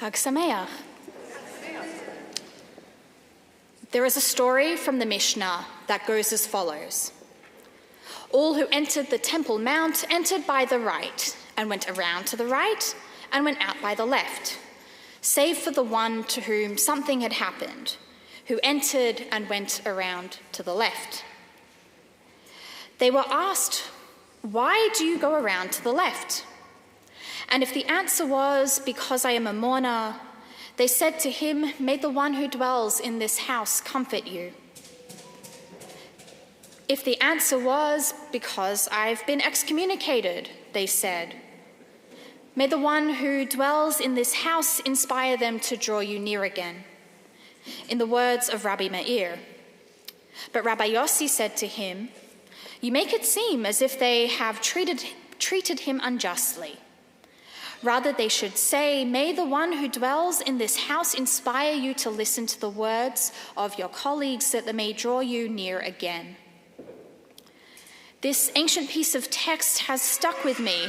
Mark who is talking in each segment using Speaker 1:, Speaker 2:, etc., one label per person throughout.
Speaker 1: Hag Sameach. There is a story from the Mishnah that goes as follows. All who entered the Temple Mount entered by the right, and went around to the right, and went out by the left, save for the one to whom something had happened, who entered and went around to the left. They were asked, "Why do you go around to the left?" And if the answer was, "Because I am a mourner," they said to him, "May the one who dwells in this house comfort you." If the answer was, "Because I've been excommunicated," they said, "May the one who dwells in this house inspire them to draw you near again," in the words of Rabbi Meir. But Rabbi Yossi said to him, "You make it seem as if they have treated him unjustly. Rather, they should say, 'May the one who dwells in this house inspire you to listen to the words of your colleagues that they may draw you near again.'" This ancient piece of text has stuck with me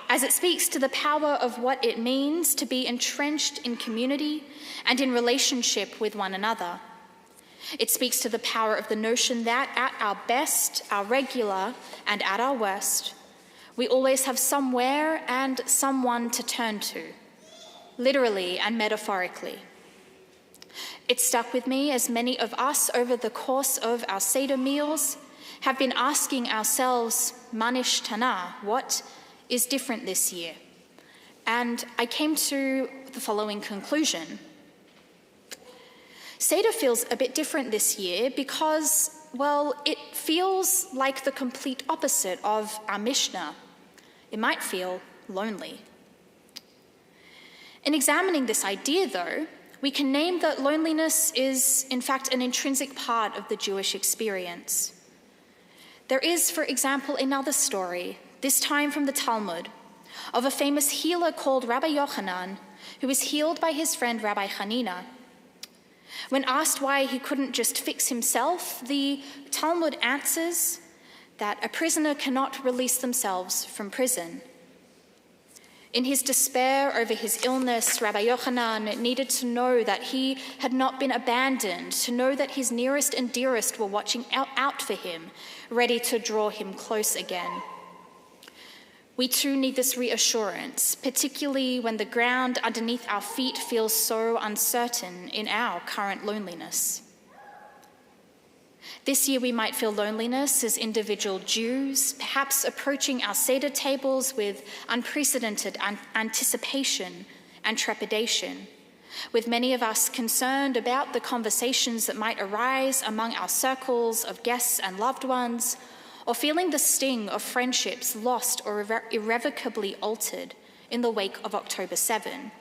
Speaker 1: as it speaks to the power of what it means to be entrenched in community and in relationship with one another. It speaks to the power of the notion that at our best, our regular, and at our worst, we always have somewhere and someone to turn to, literally and metaphorically. It stuck with me as many of us over the course of our Seder meals have been asking ourselves, Manish Tana, what is different this year? And I came to the following conclusion. Seder feels a bit different this year because, well, it feels like the complete opposite of our Mishnah. It might feel lonely. In examining this idea, though, we can name that loneliness is, in fact, an intrinsic part of the Jewish experience. There is, for example, another story, this time from the Talmud, of a famous healer called Rabbi Yochanan, who was healed by his friend Rabbi Hanina. When asked why he couldn't just fix himself, the Talmud answers that a prisoner cannot release themselves from prison. In his despair over his illness, Rabbi Yochanan needed to know that he had not been abandoned, to know that his nearest and dearest were watching out for him, ready to draw him close again. We too need this reassurance, particularly when the ground underneath our feet feels so uncertain in our current loneliness. This year we might feel loneliness as individual Jews, perhaps approaching our Seder tables with unprecedented anticipation and trepidation, with many of us concerned about the conversations that might arise among our circles of guests and loved ones, or feeling the sting of friendships lost or irrevocably altered in the wake of October 7.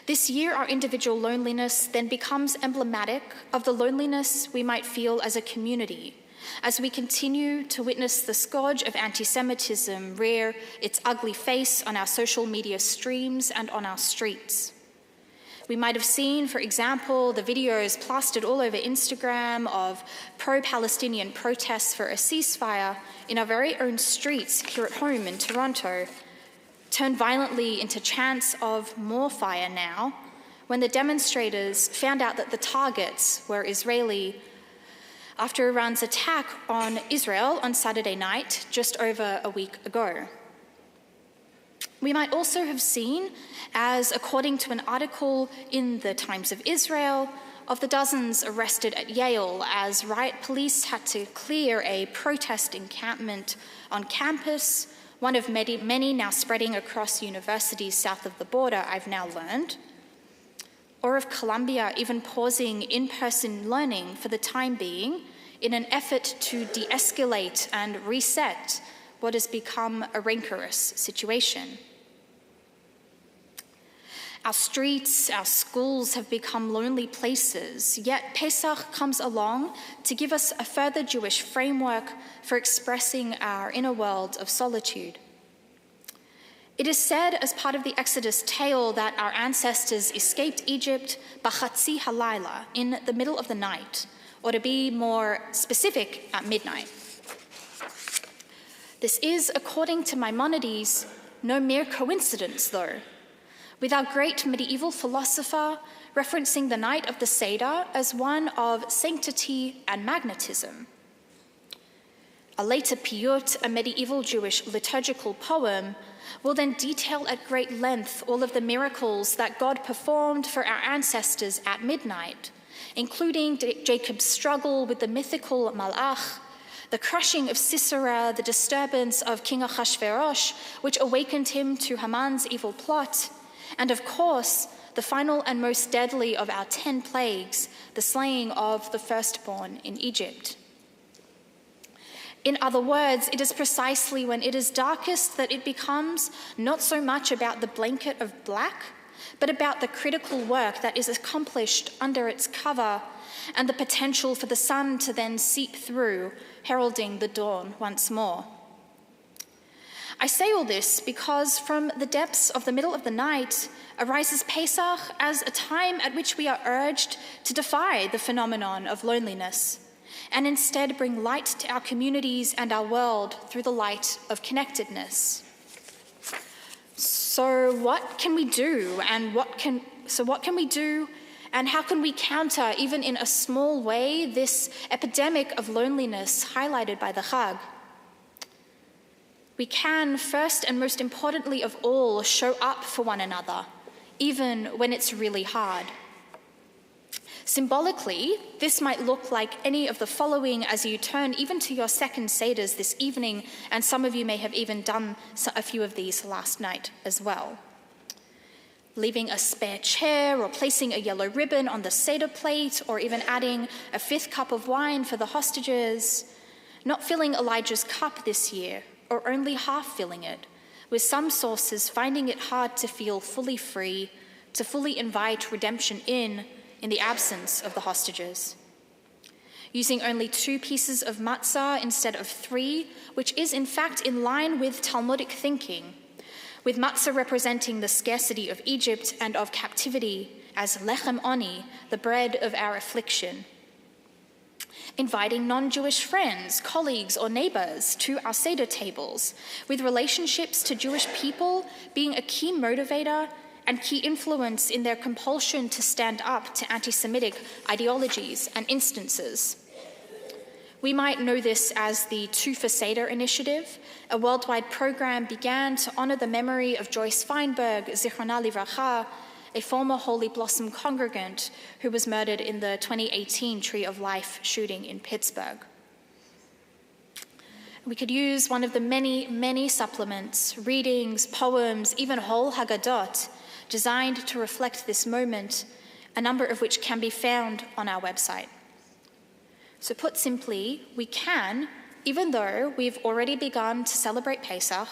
Speaker 1: This year, our individual loneliness then becomes emblematic of the loneliness we might feel as a community, as we continue to witness the scourge of anti-Semitism rear its ugly face on our social media streams and on our streets. We might have seen, for example, the videos plastered all over Instagram of pro-Palestinian protests for a ceasefire in our very own streets here at home in Toronto, turned violently into chants of more fire now, when the demonstrators found out that the targets were Israeli after Iran's attack on Israel on Saturday night, just over a week ago. We might also have seen, as according to an article in the Times of Israel, of the dozens arrested at Yale as riot police had to clear a protest encampment on campus, one of many now spreading across universities south of the border, I've now learned, or of Columbia even pausing in-person learning for the time being in an effort to de-escalate and reset what has become a rancorous situation. Our streets, our schools have become lonely places, yet Pesach comes along to give us a further Jewish framework for expressing our inner world of solitude. It is said as part of the Exodus tale that our ancestors escaped Egypt b'chatzi halayla, in the middle of the night, or to be more specific, at midnight. This is, according to Maimonides, no mere coincidence, though. with our great medieval philosopher referencing the night of the Seder as one of sanctity and magnetism. A later piyut, a medieval Jewish liturgical poem, will then detail at great length all of the miracles that God performed for our ancestors at midnight, including Jacob's struggle with the mythical Malach, the crushing of Sisera, the disturbance of King Ahasuerus, which awakened him to Haman's evil plot, and of course, the final and most deadly of our 10 plagues, the slaying of the firstborn in Egypt. In other words, it is precisely when it is darkest that it becomes not so much about the blanket of black, but about the critical work that is accomplished under its cover and the potential for the sun to then seep through, heralding the dawn once more. I say all this because from the depths of the middle of the night arises Pesach as a time at which we are urged to defy the phenomenon of loneliness and instead bring light to our communities and our world through the light of connectedness. So what can we do, and how can we counter, even in a small way, this epidemic of loneliness highlighted by the Chag? We can, first and most importantly of all, show up for one another, even when it's really hard. Symbolically, this might look like any of the following as you turn even to your second Seders this evening, and some of you may have even done a few of these last night as well. Leaving a spare chair or placing a yellow ribbon on the Seder plate, or even adding a 5th cup of wine for the hostages. Not filling Elijah's cup this year, or only half filling it, with some sources finding it hard to feel fully free, to fully invite redemption in the absence of the hostages. Using only 2 pieces of matzah instead of 3, which is in fact in line with Talmudic thinking, with matzah representing the scarcity of Egypt and of captivity as lechem oni, the bread of our affliction. Inviting non-Jewish friends, colleagues, or neighbors to our Seder tables, with relationships to Jewish people being a key motivator and key influence in their compulsion to stand up to anti-Semitic ideologies and instances. We might know this as the Two for Seder initiative, a worldwide program began to honor the memory of Joyce Feinberg, Zichrona Livracha, a former Holy Blossom congregant who was murdered in the 2018 Tree of Life shooting in Pittsburgh. We could use one of the many, many supplements, readings, poems, even whole Haggadot, designed to reflect this moment, a number of which can be found on our website. So put simply, we can, even though we've already begun to celebrate Pesach,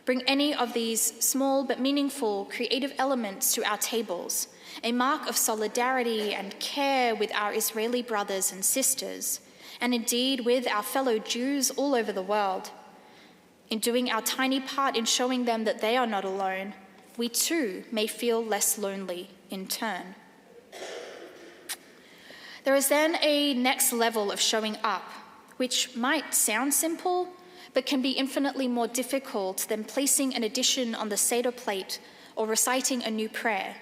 Speaker 1: bring any of these small but meaningful creative elements to our tables, a mark of solidarity and care with our Israeli brothers and sisters, and indeed with our fellow Jews all over the world. In doing our tiny part in showing them that they are not alone, we too may feel less lonely in turn. There is then a next level of showing up, which might sound simple, but can be infinitely more difficult than placing an addition on the Seder plate or reciting a new prayer.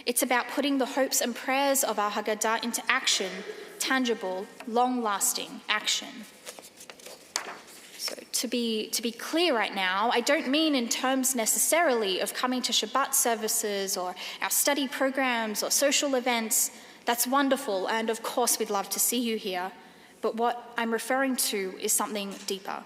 Speaker 1: It's about putting the hopes and prayers of our Haggadah into action, tangible, long-lasting action. So to be clear right now, I don't mean in terms necessarily of coming to Shabbat services or our study programs or social events. That's wonderful, and of course we'd love to see you here. But what I'm referring to is something deeper.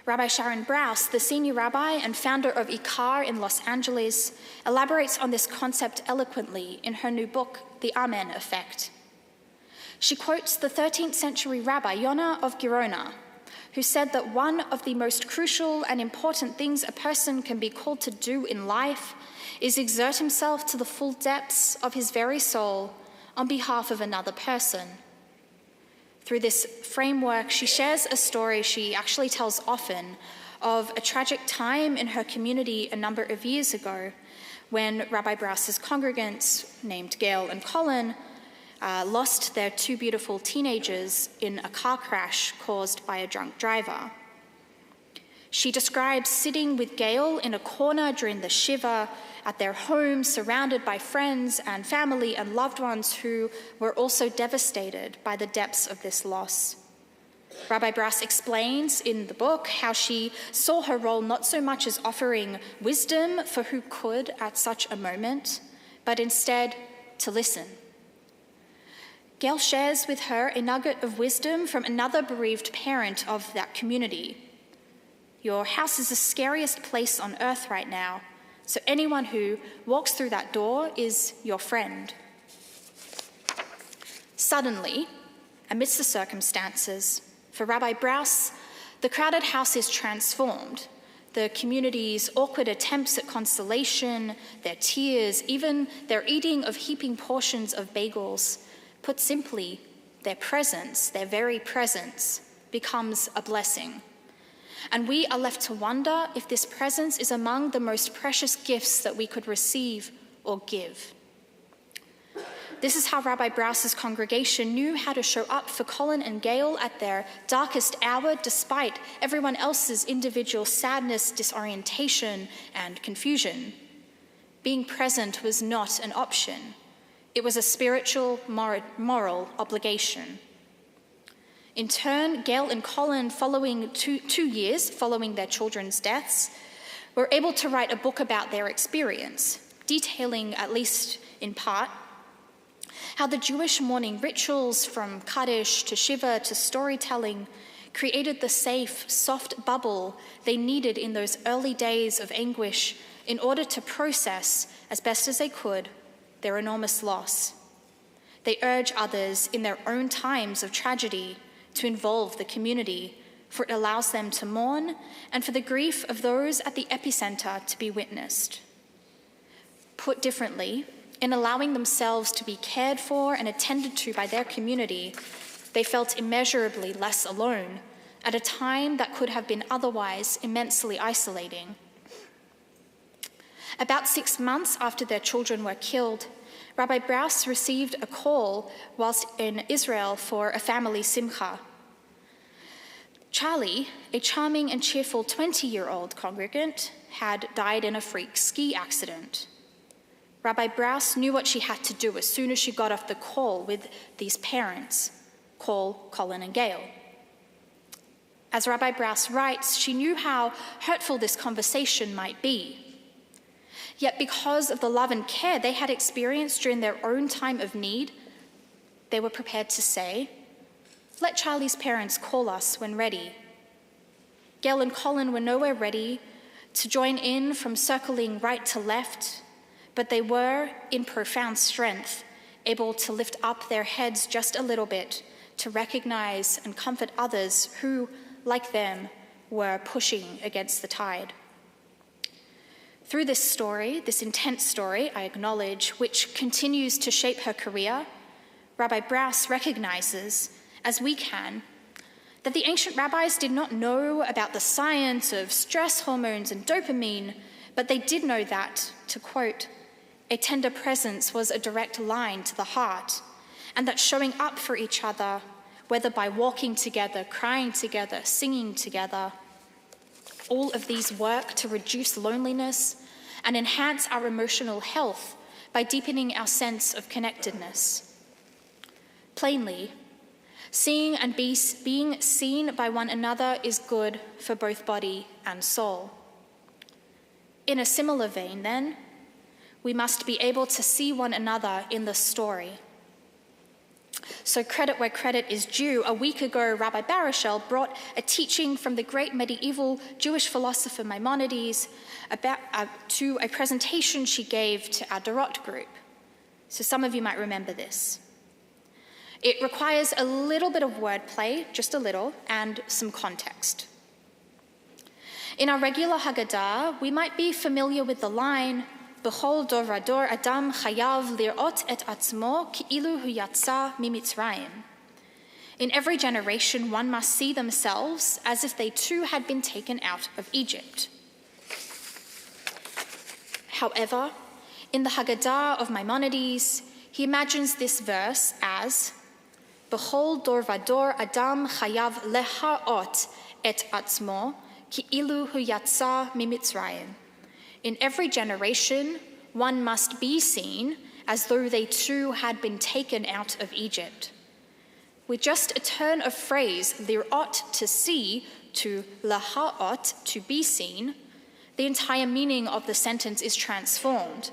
Speaker 1: Rabbi Sharon Brous, the senior rabbi and founder of Ikar in Los Angeles, elaborates on this concept eloquently in her new book, The Amen Effect. She quotes the 13th century rabbi Yonah of Girona, who said that one of the most crucial and important things a person can be called to do in life is exert himself to the full depths of his very soul on behalf of another person. Through this framework, she shares a story she actually tells often of a tragic time in her community a number of years ago when Rabbi Brous's congregants, named Gail and Colin, lost their 2 beautiful teenagers in a car crash caused by a drunk driver. She describes sitting with Gail in a corner during the Shiva at their home, surrounded by friends and family and loved ones who were also devastated by the depths of this loss. Rabbi Brass explains in the book how she saw her role not so much as offering wisdom for who could at such a moment, but instead to listen. Gail shares with her a nugget of wisdom from another bereaved parent of that community. Your house is the scariest place on earth right now, so anyone who walks through that door is your friend. Suddenly, amidst the circumstances, for Rabbi Brass, the crowded house is transformed. The community's awkward attempts at consolation, their tears, even their eating of heaping portions of bagels, put simply, their presence, their very presence, becomes a blessing. And we are left to wonder if this presence is among the most precious gifts that we could receive or give. This is how Rabbi Brass's congregation knew how to show up for Colin and Gail at their darkest hour, despite everyone else's individual sadness, disorientation, and confusion. Being present was not an option. It was a spiritual, moral obligation. In turn, Gail and Colin, following two years following their children's deaths, were able to write a book about their experience, detailing, at least in part, how the Jewish mourning rituals from Kaddish to Shiva to storytelling created the safe, soft bubble they needed in those early days of anguish in order to process, as best as they could, their enormous loss. They urge others in their own times of tragedy to involve the community, for it allows them to mourn and for the grief of those at the epicenter to be witnessed. Put differently, in allowing themselves to be cared for and attended to by their community, they felt immeasurably less alone at a time that could have been otherwise immensely isolating. About 6 months after their children were killed, Rabbi Brass received a call whilst in Israel for a family simcha. Charlie, a charming and cheerful 20-year-old congregant, had died in a freak ski accident. Rabbi Brass knew what she had to do as soon as she got off the call with these parents, call Colin and Gail. As Rabbi Brass writes, she knew how hurtful this conversation might be. Yet because of the love and care they had experienced during their own time of need, they were prepared to say, "Let Charlie's parents call us when ready." Gail and Colin were nowhere ready to join in from circling right to left, but they were, in profound strength, able to lift up their heads just a little bit to recognize and comfort others who, like them, were pushing against the tide. Through this story, this intense story, I acknowledge, which continues to shape her career, Rabbi Brass recognizes, as we can, that the ancient rabbis did not know about the science of stress hormones and dopamine, but they did know that, to quote, "A tender presence was a direct line to the heart, and that showing up for each other, whether by walking together, crying together, singing together, all of these work to reduce loneliness and enhance our emotional health by deepening our sense of connectedness." Plainly, seeing and being seen by one another is good for both body and soul. In a similar vein, then, we must be able to see one another in the story. So credit where credit is due. A week ago, Rabbi Baruchel brought a teaching from the great medieval Jewish philosopher Maimonides to a presentation she gave to our Dorot group. So some of you might remember this. It requires a little bit of wordplay, just a little, and some context. In our regular Haggadah, we might be familiar with the line, "B'chol dor vador adam chayav lirot et atzmo ki'ilu hu yatsa mimitzrayim." In every generation, one must see themselves as if they too had been taken out of Egypt. However, in the Haggadah of Maimonides, he imagines this verse as, "B'chol dor vador adam chayav leharot et atzmo ki'ilu hu yatsa mimitzrayim. In every generation, one must be seen as though they too had been taken out of Egypt. With just a turn of phrase, lir'ot, to see, to laha'ot, to be seen, the entire meaning of the sentence is transformed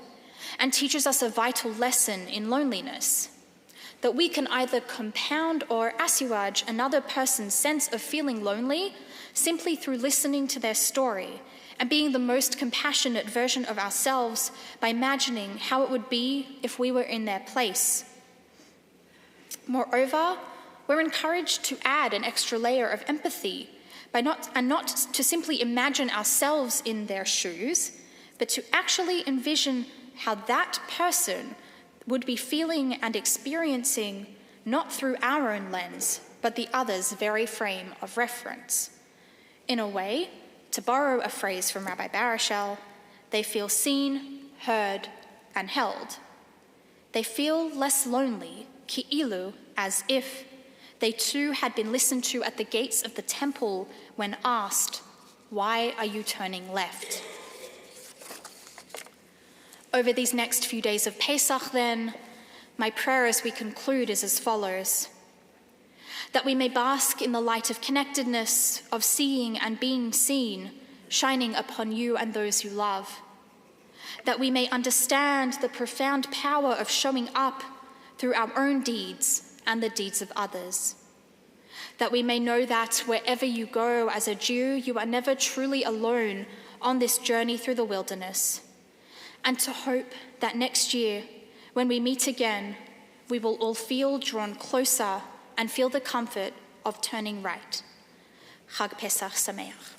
Speaker 1: and teaches us a vital lesson in loneliness, that we can either compound or assuage another person's sense of feeling lonely simply through listening to their story and being the most compassionate version of ourselves by imagining how it would be if we were in their place. Moreover, we're encouraged to add an extra layer of empathy not to simply imagine ourselves in their shoes, but to actually envision how that person would be feeling and experiencing, not through our own lens, but the other's very frame of reference. In a way, to borrow a phrase from Rabbi Barashel, they feel seen, heard, and held. They feel less lonely, ki'ilu, as if they too had been listened to at the gates of the temple when asked, "Why are you turning left?" Over these next few days of Pesach, then, my prayer as we conclude is as follows: that we may bask in the light of connectedness, of seeing and being seen, shining upon you and those you love. That we may understand the profound power of showing up through our own deeds and the deeds of others. That we may know that wherever you go as a Jew, you are never truly alone on this journey through the wilderness. And to hope that next year, when we meet again, we will all feel drawn closer and feel the comfort of turning right. Chag Pesach Sameach.